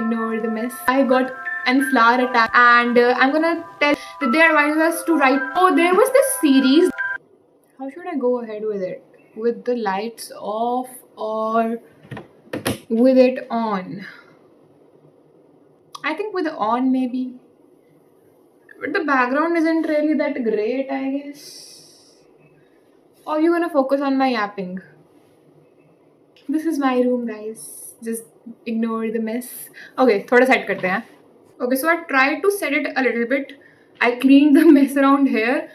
ignore the mess. I got an flower attack, and I'm gonna tell that they advised us to write. Oh, there was this series. How should I go ahead with it? With the lights off or with it on? I think with it on maybe. But the background isn't really that great, I guess. Or you gonna focus on my yapping? This is my room, guys. Just ignore the mess. Okay, थोड़ा set करते हैं. Okay, so I tried to set it a little bit. I cleaned the mess around here,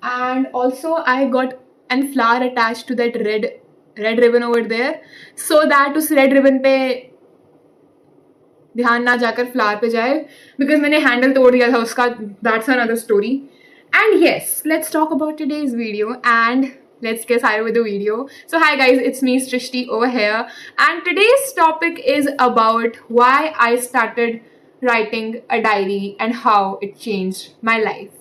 and also I got an flower attached to that red ribbon over there, so that उस red ribbon पे ध्यान ना जाकर flower पे जाए, because मैंने handle तोड़ दिया था उसका. That's another story. And yes, let's talk about today's video and let's get started with the video. So hi guys, it's me Srishti over here, and today's topic is about why I started writing a diary and how it changed my life.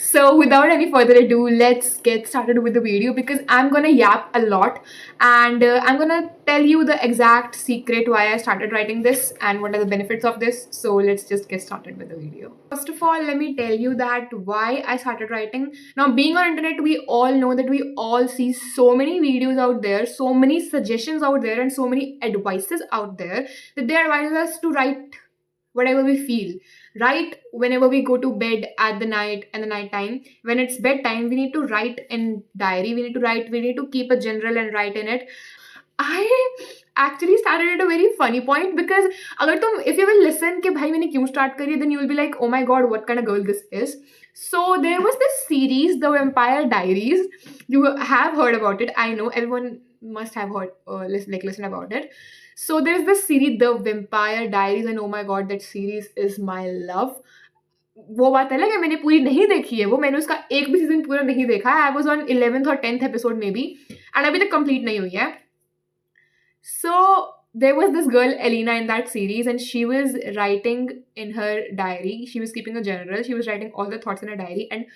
So without any further ado, let's get started with the video, because I'm gonna yap a lot, and I'm gonna tell you the exact secret why I started writing this and what are the benefits of this. So let's just get started with the video. First of all, let me tell you that why I started writing. Now, being on internet, we all know that we all see so many videos out there, so many suggestions out there, and so many advices out there that they advise us to write whatever we feel. Write whenever we go to bed at the night and the night time. When it's bedtime, we need to write in diary. We need to keep a journal and write in it. I actually started at a very funny point, because if you will listen कि भाई मैंने क्यों start करी, then you will be like, oh my god, what kind of girl this is. So there was this series, The Vampire Diaries. You have heard about it. I know everyone must have heard, listen about it. So there's this series, The Vampire Diaries, and oh my god, that series is my love. वो बात अलग है, मैंने पूरी नहीं देखी है वो, मैंने उसका एक भी सीजन पूरा नहीं देखा है. I was on 11th or 10th episode में भी, एंड अभी तक कंप्लीट नहीं हुई है. So there was this girl Elena in that series, and she was writing in her diary. She was keeping a journal. She was writing all the thoughts in her diary, and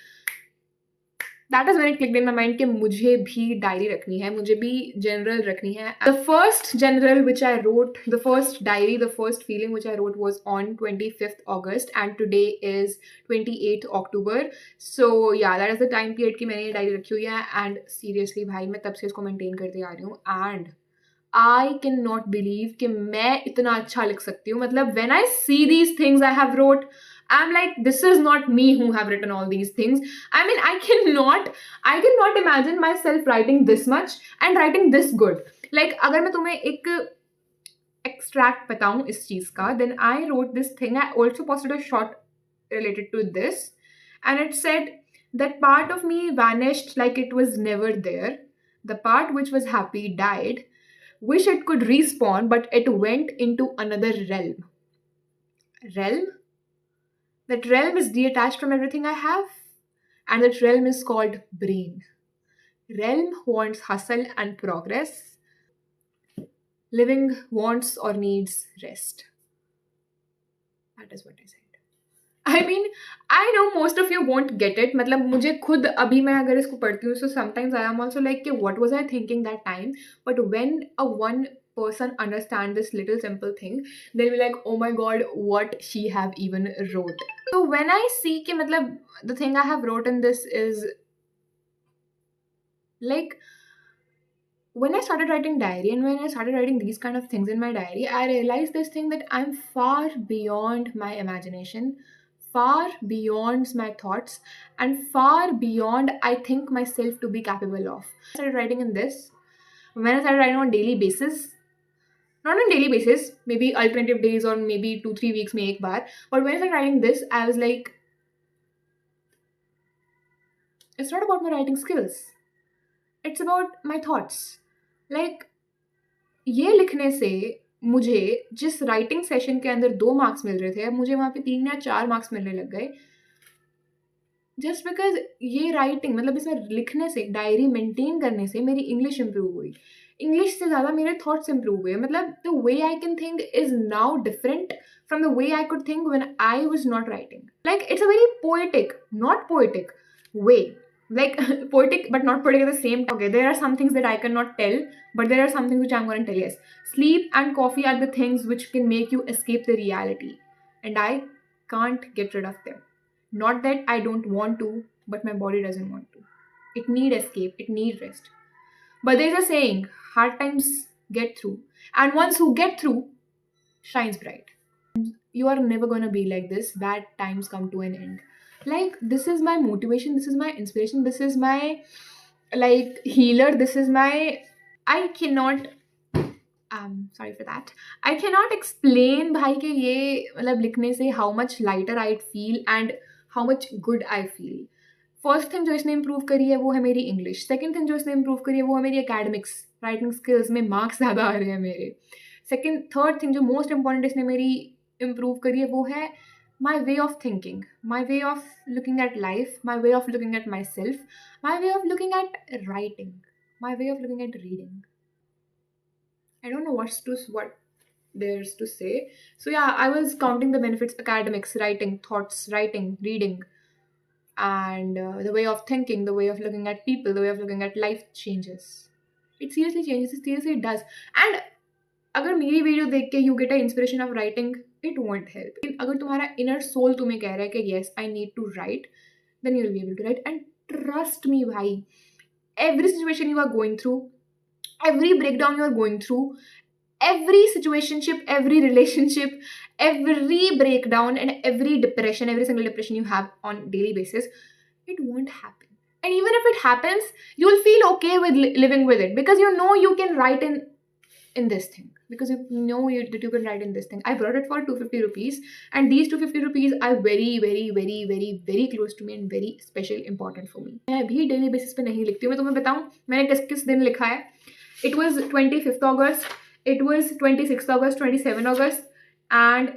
that is when it clicked in my mind कि मुझे भी diary रखनी है, मुझे भी general रखनी है. The first general which I wrote, the first diary, the first feeling which I wrote was on 25th August, and today is 28th October. So yeah, that is the time period कि मैंने ये diary रखी हुई है, and seriously भाई मैं तब से इसको मेंटेन करती आ रही हूँ, and I cannot believe कि मैं इतना अच्छा लिख सकती हूँ. मतलब when I see these things I have wrote, I'm like, this is not me who have written all these things. I mean, I cannot imagine myself writing this much and writing this good. Like, अगर मैं तुम्हें एक extract बताऊँ इस चीज़ का, then I wrote this thing. I also posted a short related to this, and it said, that part of me vanished like it was never there. The part which was happy died. Wish it could respawn, but it went into another realm. Realm? That realm is detached from everything I have, and that realm is called brain. Realm wants hustle and progress. Living wants or needs rest. That is what I said. I mean, I know most of you won't get it. मतलब मुझे खुद अभी मैं अगर इसको पढ़ती हूँ, so sometimes I am also like, what was I thinking that time? But when a one person understand this little simple thing, they'll be like, oh my god, what she have even wrote. So when I see कि मतलब the thing I have wrote in this is like, when I started writing diary and when I started writing these kind of things in my diary, I realized this thing that I'm far beyond my imagination, far beyond my thoughts, and far beyond I think myself to be capable of. I started writing in this. When I started writing on daily basis, not on daily basis, maybe alternative days or maybe 2-3 weeks में एक बार, but when I started writing this, I was like, it's not about my writing skills. It's about my thoughts. Like, ये लिखने से मुझे जिस writing session के अंदर 2 marks मिल रहे थे, अब मुझे वहाँ पे 3 या 4 मार्क्स मिलने लग गए, जस्ट बिकॉज ये राइटिंग, मतलब इसमें लिखने से, डायरी मेंटेन करने से मेरी इंग्लिश इंप्रूव हुई. इंग्लिश से ज़्यादा मेरे थॉट्स इंप्रूव हुए. मतलब the way I can think is now different from the way I could think when I was not writing. Like it's a very poetic, not poetic way. like poetic but not poetic at the same time. Okay, there are some things that I cannot tell, but there are some things which I'm going to tell. Yes, sleep and coffee are the things which can make you escape the reality, and I can't get rid of them. Not that I don't want to, but my body doesn't want to. It need escape, it need rest. But there's a saying, hard times get through, and ones who get through shines bright. You are never gonna be like this. Bad times come to an end. Like, this is my motivation, this is my inspiration, this is my like healer, this is my, I cannot, sorry for that, I cannot explain भाई कि ये मतलब लिखने से how much lighter I feel and how much good I feel. First thing जो इसने improve करी है वो है मेरी इंग्लिश. सेकंड थिंग जो इसने इम्प्रूव करी है वो है मेरी एकेडमिक्स, राइटिंग स्किल्स में मार्क्स ज़्यादा आ रहे हैं मेरे. थर्ड थिंग जो मोस्ट इंपॉर्टेंट इसने मेरी इम्प्रूव करी है वो है my way of thinking, my way of looking at life, my way of looking at myself, my way of looking at writing, my way of looking at reading. I don't know what there's to say. So yeah, I was counting the benefits: academics, writing, thoughts, writing, reading, and the way of thinking, the way of looking at people, the way of looking at life changes. It seriously changes. It seriously does. And अगर मेरी video देख के you get a inspiration of writing, it won't help. अगर तुम्हारा inner soul तुम्हें कह रहा है कि yes I need to write, then you will be able to write. And trust me भाई, every situation you are going through, every breakdown you are going through, every situationship, every relationship, every breakdown and every depression, every single depression you have on daily basis, it won't happen. And even if it happens, you'll feel okay with living with it, because you know you can write in this thing, because you know that you can write in this thing. I brought it for 250 rupees, and these 250 rupees are very very very very very close to me and very special important for me. मैं भी daily basis पे नहीं लिखती हूँ. मैं तुम्हें बताऊँ मैंने किस किस दिन लिखा है. It was 25th August, it was 26th August, 27 August, and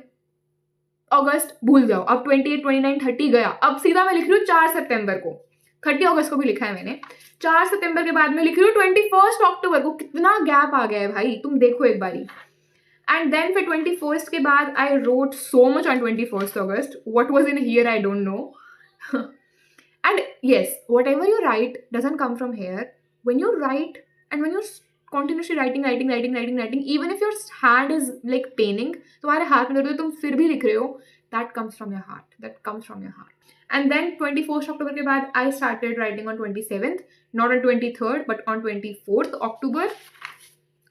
अगस्त भूल जाओ. अब 28, 29, 30 गया. अब सीधा मैं लिख रही हूँ 4 सितंबर को. 30 अगस्त को भी लिखा है मैंने. 4 सितंबर के बाद मैं लिख रही हूँ 21 अक्टूबर को. कितना गैप आ गया है भाई, तुम देखो एक बारी. एंड देन फिर 21 के बाद I wrote so much on 21 August. What was in here I don't know. And yes, whatever you write doesn't come from here. When you write and when you're continuously writing, even if your hand is like paining, तुम्हारे हाथ में दर्द है, तुम फिर भी लिख रहे हो, that comes from your heart. And then 24th October के बाद I started writing on 27th, not on 23rd but on 24th October.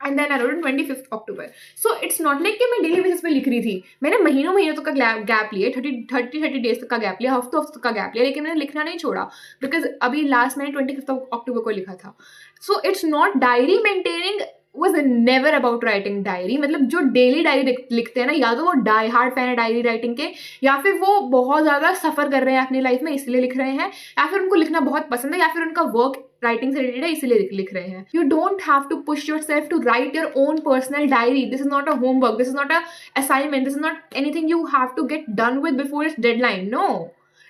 And then I wrote on 25th October. So it's not like कि मैं daily basis पे लिख रही थी. मैंने महीनों तक का गैप लिए, 30 डेज तक का गैप लिया, हफ्तों तक का गैप लिया, लेकिन मैंने लिखना नहीं छोड़ा, बिकॉज अभी लास्ट मैंने 25th October को लिखा था. So it's not diary maintaining was never about writing diary. मतलब जो डेली डायरी लिखते हैं ना, या तो वो डाई हार्ड फैन है डायरी राइटिंग के, या फिर वो बहुत ज़्यादा सफ़र कर रहे हैं अपनी लाइफ में इसलिए लिख रहे हैं, या फिर उनको लिखना बहुत पसंद है, या फिर उनका वर्क राइटिंग से रिलेटेड है इसलिए लिख रहे हैं. You don't have to push yourself to write your own personal diary. This is not a homework, this is not a assignment, this is not anything you have to get done with before its deadline. No,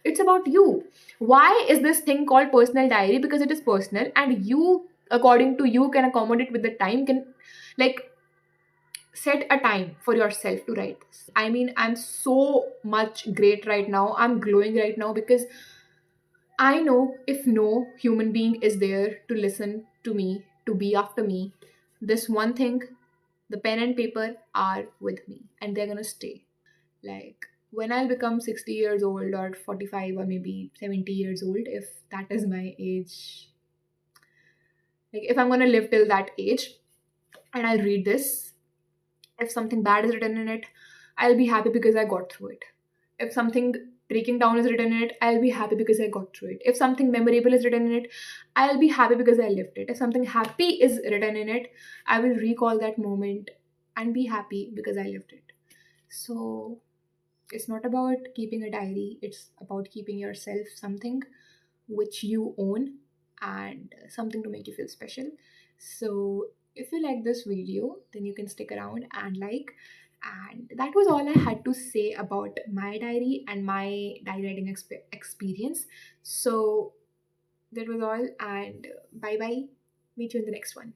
it's about you. Why is this thing called personal diary? Because it is personal, and you, according to you, can accommodate with the time, can like set a time for yourself to write this. I mean, I'm so much great right now, I'm glowing right now, because I know if no human being is there to listen to me, to be after me, this one thing, the pen and paper, are with me, and they're gonna stay. Like, when I'll become 60 years old or 45 or maybe 70 years old, if that is my age, like if I'm gonna live till that age and I'll read this, if something bad is written in it, I'll be happy because I got through it. If something breaking down is written in it, I'll be happy because I got through it. If something memorable is written in it, I'll be happy because I lived it. If something happy is written in it, I will recall that moment and be happy because I lived it. So it's not about keeping a diary, it's about keeping yourself something which you own and something to make you feel special. So if you like this video, then you can stick around and like. And that was all I had to say about my diary and my diary writing experience. So that was all, and bye bye. Meet you in the next one.